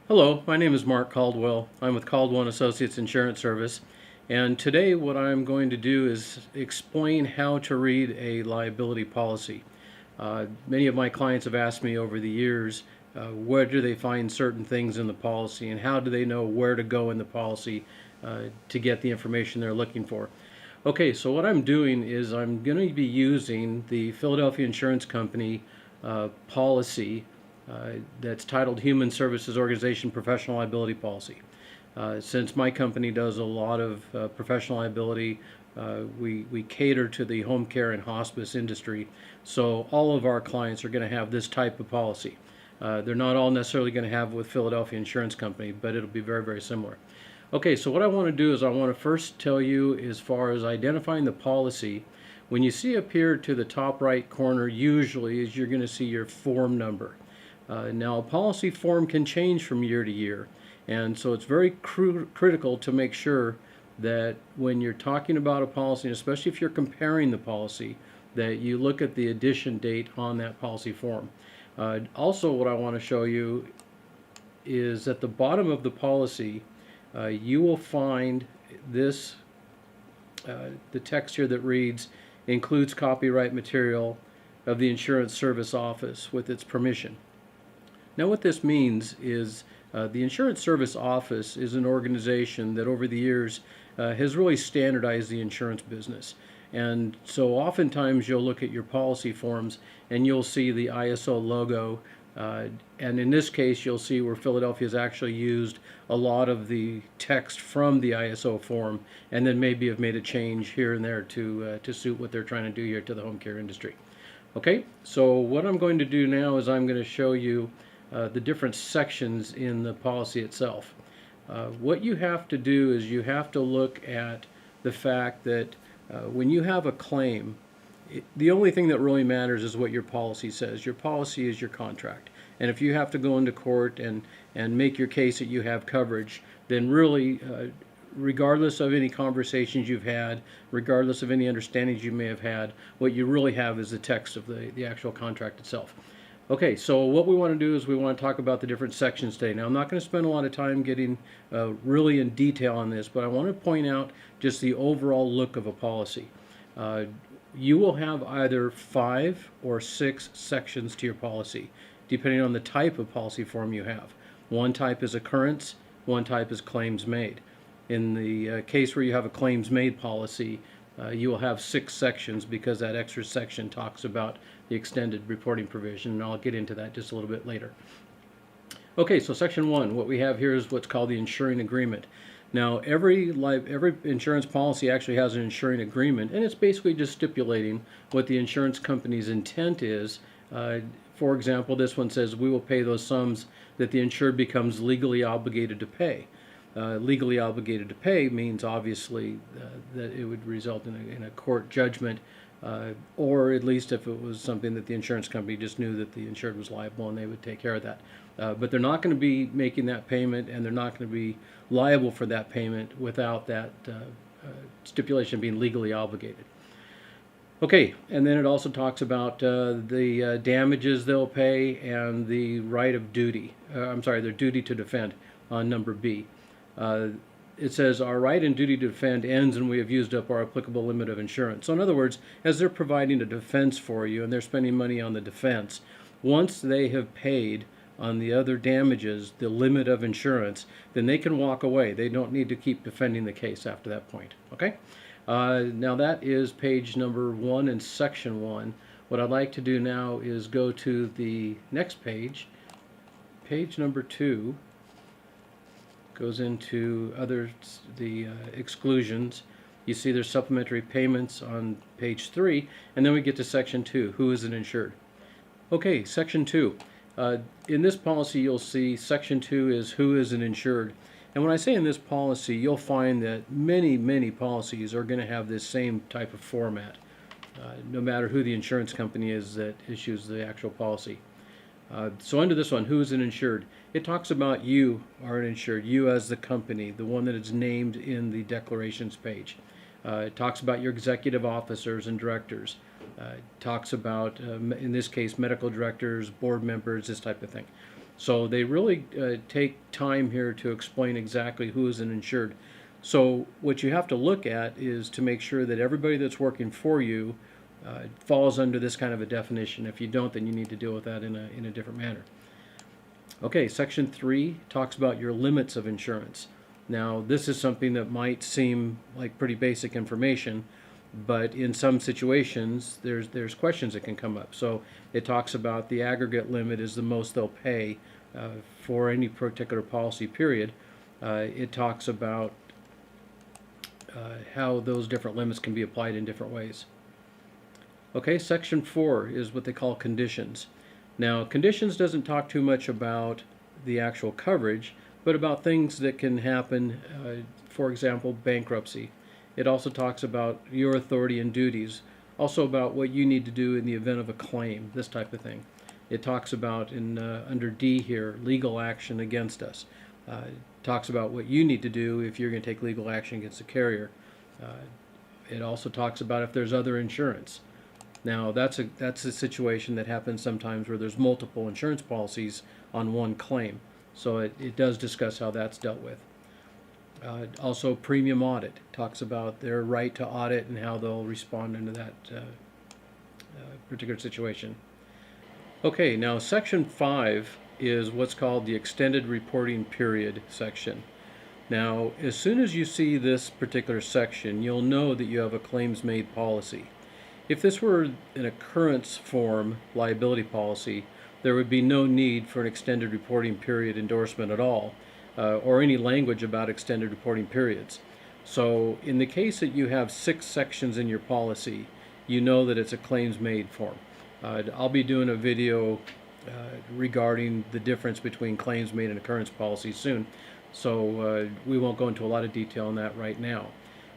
Hello, my name is Mark Caldwell. I'm with Caldwell and Associates Insurance Service, and today what I'm going to do is explain how to read a liability policy. Many of my clients have asked me over the years, where do they find certain things in the policy and how do they know where to go in the policy to get the information they're looking for. Okay, so what I'm doing is I'm going to be using the Philadelphia Insurance Company policy that's titled Human Services Organization Professional Liability Policy. Since my company does a lot of professional liability, we cater to the home care and hospice industry, so all of our clients are going to have this type of policy. They're not all necessarily going to have it with Philadelphia Insurance Company, but it'll be very, very similar. Okay, so what I want to do is I want to first tell you, as far as identifying the policy, when you see up here to the top right corner, usually is you're going to see your form number. Now, a policy form can change from year to year, and so it's very critical to make sure that when you're talking about a policy, and especially if you're comparing the policy, that you look at the edition date on that policy form. Also, what I want to show you is at the bottom of the policy, you will find this, the text here that reads, includes copyright material of the Insurance Service Office with its permission. Now what this means is the Insurance Service Office is an organization that over the years has really standardized the insurance business. And so oftentimes you'll look at your policy forms and you'll see the ISO logo, and in this case you'll see where Philadelphia has actually used a lot of the text from the ISO form and then maybe have made a change here and there to suit what they're trying to do here to the home care industry. Okay, so what I'm going to do now is I'm going to show you the different sections in the policy itself. What you have to do is you have to look at the fact that when you have a claim, the only thing that really matters is what your policy says. Your policy is your contract. And if you have to go into court and make your case that you have coverage, then really, regardless of any conversations you've had, regardless of any understandings you may have had, what you really have is the text of the actual contract itself. Okay, so what we want to do is we want to talk about the different sections today. Now, I'm not going to spend a lot of time getting really in detail on this, but I want to point out just the overall look of a policy. You will have either 5 or 6 sections to your policy, depending on the type of policy form you have. One type is occurrence, one type is claims made. In the case where you have a claims made policy, you will have 6 sections because that extra section talks about the extended reporting provision, and I'll get into that just a little bit later. Okay, so section 1, what we have here is what's called the insuring agreement. Now, every insurance policy actually has an insuring agreement, and it's basically just stipulating what the insurance company's intent is. For example, this one says we will pay those sums that the insured becomes legally obligated to pay. Legally obligated to pay means obviously that it would result in a court judgment, or at least if it was something that the insurance company just knew that the insured was liable and they would take care of that. But they're not going to be making that payment, and they're not going to be liable for that payment without that stipulation being legally obligated. Okay, and then it also talks about the damages they'll pay and the right of duty. Their duty to defend on number B. It says our right and duty to defend ends and we have used up our applicable limit of insurance. So in other words, as they're providing a defense for you and they're spending money on the defense, once they have paid on the other damages, the limit of insurance, then they can walk away. They don't need to keep defending the case after that point. Okay? Now that is page number 1 in section 1. What I'd like to do now is go to the next page, page number 2. Goes into the exclusions. You see there's supplementary payments on page 3, and then we get to section 2, who is an insured. Okay, section 2. In this policy you'll see section 2 is who is an insured. And when I say in this policy, you'll find that many policies are going to have this same type of format, no matter who the insurance company is that issues the actual policy. So under this one, who is an insured? It talks about you are an insured, you as the company, the one that is named in the declarations page. It talks about your executive officers and directors. It talks about, in this case, medical directors, board members, this type of thing. So they really take time here to explain exactly who is an insured. So what you have to look at is to make sure that everybody that's working for you falls under this kind of a definition. If you don't, then you need to deal with that in a different manner. Okay, Section 3 talks about your limits of insurance. Now, this is something that might seem like pretty basic information, but in some situations, there's questions that can come up. So it talks about the aggregate limit is the most they'll pay for any particular policy period. It talks about how those different limits can be applied in different ways. Okay, Section 4 is what they call conditions. Now, conditions doesn't talk too much about the actual coverage, but about things that can happen, for example, bankruptcy. It also talks about your authority and duties, also about what you need to do in the event of a claim, this type of thing. It talks about, under D here, legal action against us. Talks about what you need to do if you're going to take legal action against the carrier. It also talks about if there's other insurance. Now, that's a situation that happens sometimes where there's multiple insurance policies on one claim. So it does discuss how that's dealt with. Also, premium audit talks about their right to audit and how they'll respond into that particular situation. Okay, now Section 5 is what's called the extended reporting period section. Now, as soon as you see this particular section, you'll know that you have a claims-made policy. If this were an occurrence form liability policy, there would be no need for an extended reporting period endorsement at all, or any language about extended reporting periods. So in the case that you have 6 sections in your policy, you know that it's a claims-made form. I'll be doing a video regarding the difference between claims-made and occurrence policies soon, so we won't go into a lot of detail on that right now.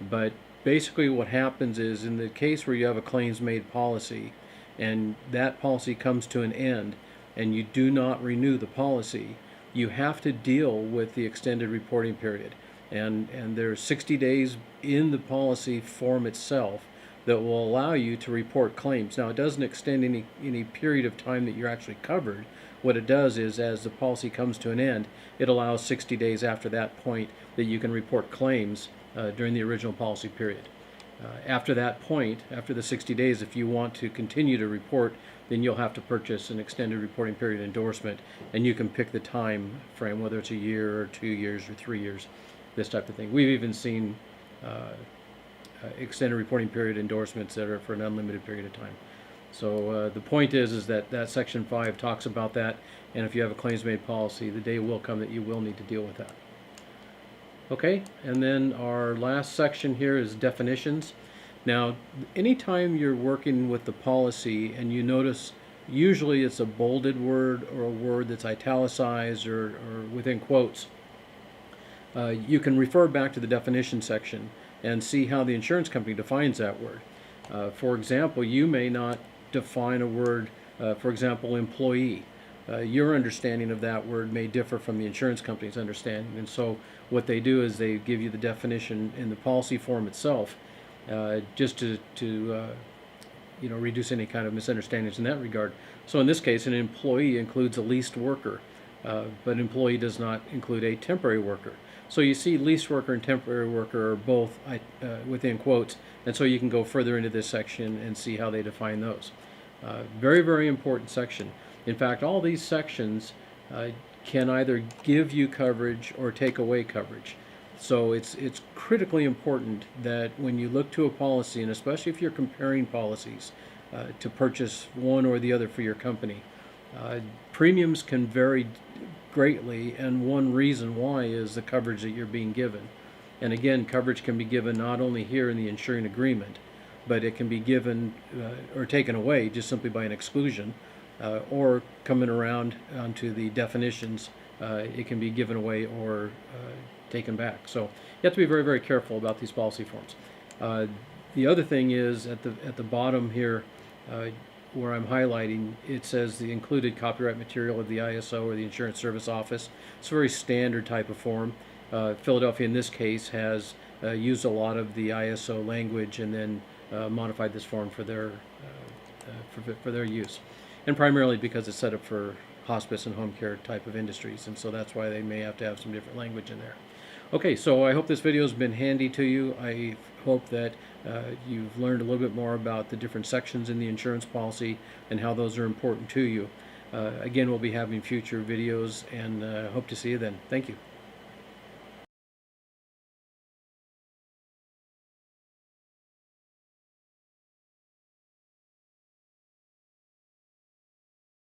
But basically what happens is, in the case where you have a claims-made policy and that policy comes to an end and you do not renew the policy, you have to deal with the extended reporting period. And there's 60 days in the policy form itself that will allow you to report claims. Now, it doesn't extend any period of time that you're actually covered. What it does is, as the policy comes to an end, it allows 60 days after that point that you can report claims during the original policy period. After that point, after the 60 days, if you want to continue to report, then you'll have to purchase an extended reporting period endorsement, and you can pick the time frame, whether it's a year or 2 years or 3 years, this type of thing. We've even seen extended reporting period endorsements that are for an unlimited period of time. So the point is that Section 5 talks about that, and if you have a claims-made policy, the day will come that you will need to deal with that. Okay, and then our last section here is definitions. Now, anytime you're working with the policy and you notice usually it's a bolded word or a word that's italicized or within quotes, you can refer back to the definition section and see how the insurance company defines that word. For example, you may not define a word, for example, employee. Your understanding of that word may differ from the insurance company's understanding, and so what they do is they give you the definition in the policy form itself, just to reduce any kind of misunderstandings in that regard. So in this case, an employee includes a leased worker, but employee does not include a temporary worker. So you see leased worker and temporary worker are both within quotes, and so you can go further into this section and see how they define those. Very, very important section. In fact, all these sections can either give you coverage or take away coverage. So it's critically important that when you look to a policy, and especially if you're comparing policies, to purchase one or the other for your company, premiums can vary greatly, and one reason why is the coverage that you're being given. And again, coverage can be given not only here in the insuring agreement, but it can be given or taken away just simply by an exclusion, or coming around onto the definitions, it can be given away or taken back. So you have to be very, very careful about these policy forms. The other thing is at the bottom here, where I'm highlighting, it says the included copyright material of the ISO or the Insurance Service Office. It's a very standard type of form. Philadelphia in this case has used a lot of the ISO language and then modified this form for their use, and primarily because it's set up for hospice and home care type of industries, and so that's why they may have to have some different language in there. Okay, so I hope this video has been handy to you. I hope that you've learned a little bit more about the different sections in the insurance policy and how those are important to you. Again, we'll be having future videos, and hope to see you then. Thank you.